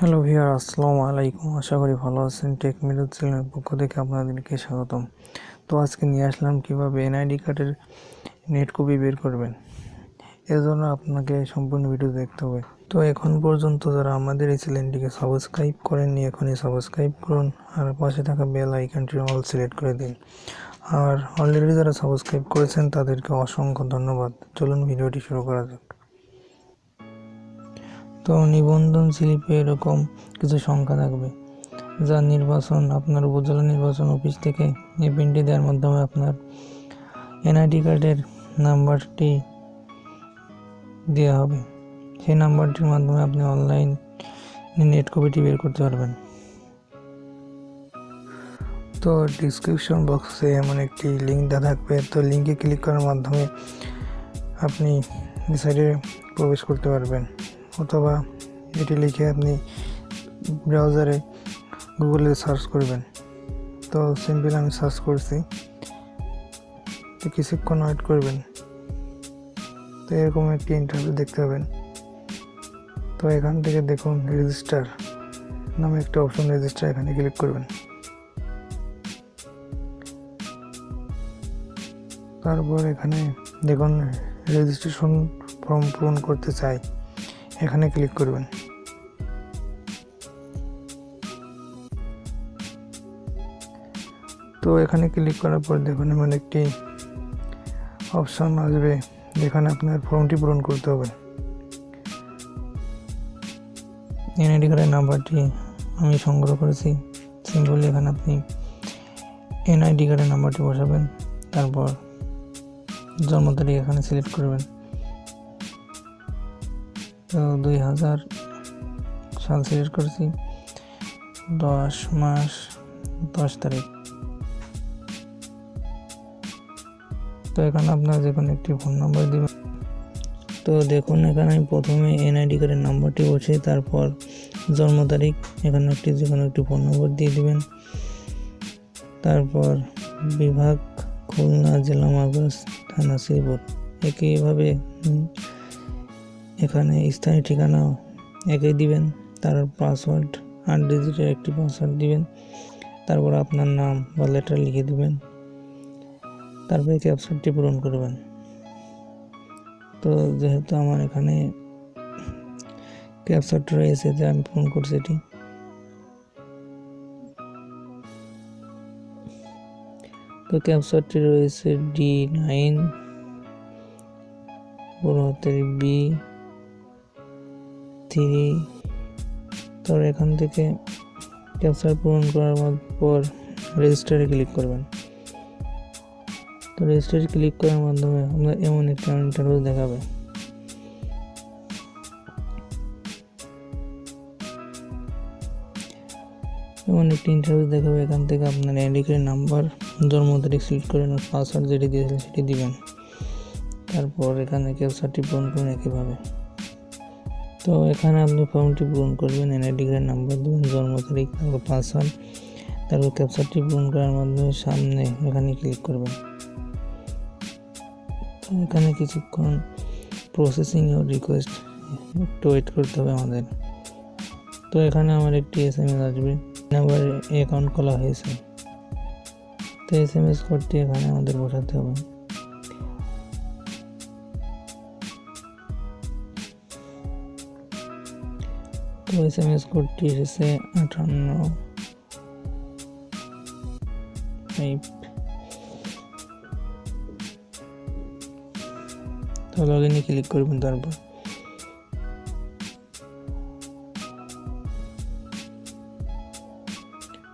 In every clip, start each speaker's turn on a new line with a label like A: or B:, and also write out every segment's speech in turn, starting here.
A: Hello viewer, আসসালামু আলাইকুম। আশা করি ভালো আছেন। টেক মিরর চ্যানেলের পক্ষ থেকে আপনাদেরকে স্বাগতম। তো আজকে নিয়ে আসলাম কিভাবে এনআইডি কার্ডের নেট কপি বের করবেন। এর জন্য আপনাকে সম্পূর্ণ ভিডিও দেখতে হবে। তো এখন পর্যন্ত যারা আমাদের এই চ্যানেলটিকে সাবস্ক্রাইব করেননি, এখনই সাবস্ক্রাইব করুন আর পাশে থাকা বেল আইকনটি অল সিলেক্ট করে দিন। আর অলরেডি যারা সাবস্ক্রাইব করেছেন তাদেরকে অসংখ্য ধন্যবাদ। চলুন ভিডিওটি শুরু করা যাক। তো নিবন্ধন স্লিপে এরকম কিছু সংখ্যা থাকবে, যা আপনার উপজেলা নির্বাচন অফিস থেকে এই প্রিন্টটি দেওয়ার মাধ্যমে আপনার এনআইডি কার্ডের নাম্বারটি দেওয়া হবে। সেই নাম্বারটির মাধ্যমে আপনি অনলাইন নেট কপিটি বের করতে পারবেন। তো ডিসক্রিপশন বক্সে এমন একটি লিঙ্ক দেওয়া থাকবে, তো লিঙ্কে ক্লিক করার মাধ্যমে আপনি সাইটে প্রবেশ করতে পারবেন, অথবা এটি লিখে আপনি ব্রাউজারে গুগলে সার্চ করবেন। তো সিম্পল আমি সার্চ করছি, তো কিছুক্ষণ ওয়েট করবেন। তো এরকম একটি ইন্টারভিউ দেখতে পাবেন। তো এখান থেকে দেখুন রেজিস্টার নামে একটা অপশন, রেজিস্টার, এখানে ক্লিক করবেন। তারপর এখানে দেখুন রেজিস্ট্রেশন ফর্ম পূরণ করতে চাই, এখানে ক্লিক করবেন। তো এখানে ক্লিক করার পর দেখুন এমন একটি অপশন আসবে, যেখানে আপনার ফর্মটি পূরণ করতে হবে। এনআইডি কার্ডের নাম্বারটি আমি সংগ্রহ করেছি। সিম্পলি এখানে আপনি এনআইডি কার্ডের নাম্বারটি বসাবেন, তারপর জন্ম তারিখ এখানে সিলেক্ট করবেন। তো 2000 সাল সিলেক্ট করেছি, 10 মাস 10 তারিখ। তো এখানে আপনার যে কোনো একটি ফোন নাম্বার দিবেন। তো দেখুন এখানে আমি প্রথমে এনআইডি কার্ডের নাম্বারটি বসে, তারপর জন্ম তারিখ, এখানে যে কোনো একটি ফোন নম্বর দিয়ে দিবেন। তারপর বিভাগ খুলনা, জেলা মাগুরা, থানা শ্রীপুর। একইভাবে এখানে স্থানীয় ঠিকানা একই দিবেন। তার পাসওয়ার্ড 8 ডিজিটের একটি পাসওয়ার্ড দিবেন। তারপর আপনার নাম বা লেটার লিখে দিবেন। তারপরে ক্যাপচারটি পূরণ করবেন। তো যেহেতু আমার এখানে ক্যাপচারটা রয়েছে, যে আমি পূরণ করছি এটি। তো ক্যাপচারটি রয়েছে D9 বড় হাতের B3। তো এখান থেকে ক্যাপচার পূরণ করার পর রেজিস্টারে ক্লিক করবেন। তো রেজিস্টারে ক্লিক করার মাধ্যমে আপনার এমন একটা ইন্টারভিউ দেখাবে। এখান থেকে আপনার এনআইডি কার্ডের নাম্বার, জন্ম তারিখ সিলেক্ট করেন, পাসওয়ার্ড যেটি দিয়েছিলেন সেটি দিবেন। তারপর এখানে ক্যাপচারটি পূরণ করুন একইভাবে। তো এখানে আপনি ফর্মটি পূরণ করবেন, এনআইডি কার্ডের নাম্বার দেবেন, জন্ম তারিখ, তারপর পাসওয়ার্ড, তারপর ক্যাপচারটি পূরণ করার মাধ্যমে সামনে এখানে ক্লিক করবেন। তো এখানে কিছুক্ষণ প্রসেসিং ও রিকোয়েস্ট একটু ওয়েট করতে হবে আমাদের। তো এখানে আমার একটি SMS আসবে, নাম্বারে অ্যাকাউন্ট খোলা হয়েছে। তো SMS কোডটি এখানে আমাদের বসাতে হবে। তো SMS কোডটি এসেছে 58। তো লগইনে ক্লিক করবেন। তারপর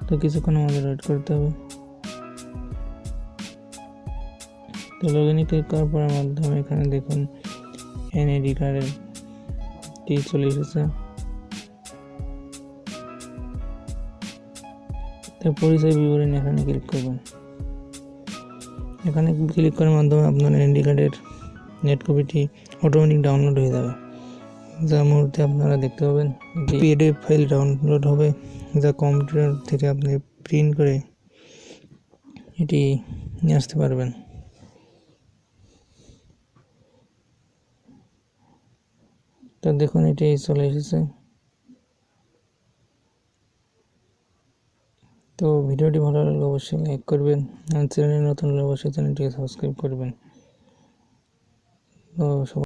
A: তো কিছুক্ষণ আমাদের ওয়েট করতে হবে। তো লগইনে ক্লিক করার পরের মাধ্যমে এখানে দেখুন এনআইডি কার্ডের কি চলে এসেছে। তো পরিচয় বিবরণী এখানে ক্লিক করবেন। এখানে ক্লিক করার মাধ্যমে আপনার এনআইডি কার্ডের নেট কপিটি অটোমেটিক ডাউনলোড হয়ে যাবে, যার মুহূর্তে আপনারা দেখতে পাবেন পিডিএফ ফাইল ডাউনলোড হবে, যা কম্পিউটার থেকে আপনি প্রিন্ট করে এটি নিয়ে আসতে পারবেন। তো দেখুন এটি চলে এসেছে। তো ভিডিওটি ভালো লাগলে অবশ্যই লাইক করবেন, আর চ্যানেলে নতুন হলে অবশ্যই চ্যানেলটিকে সাবস্ক্রাইব করবেন। তো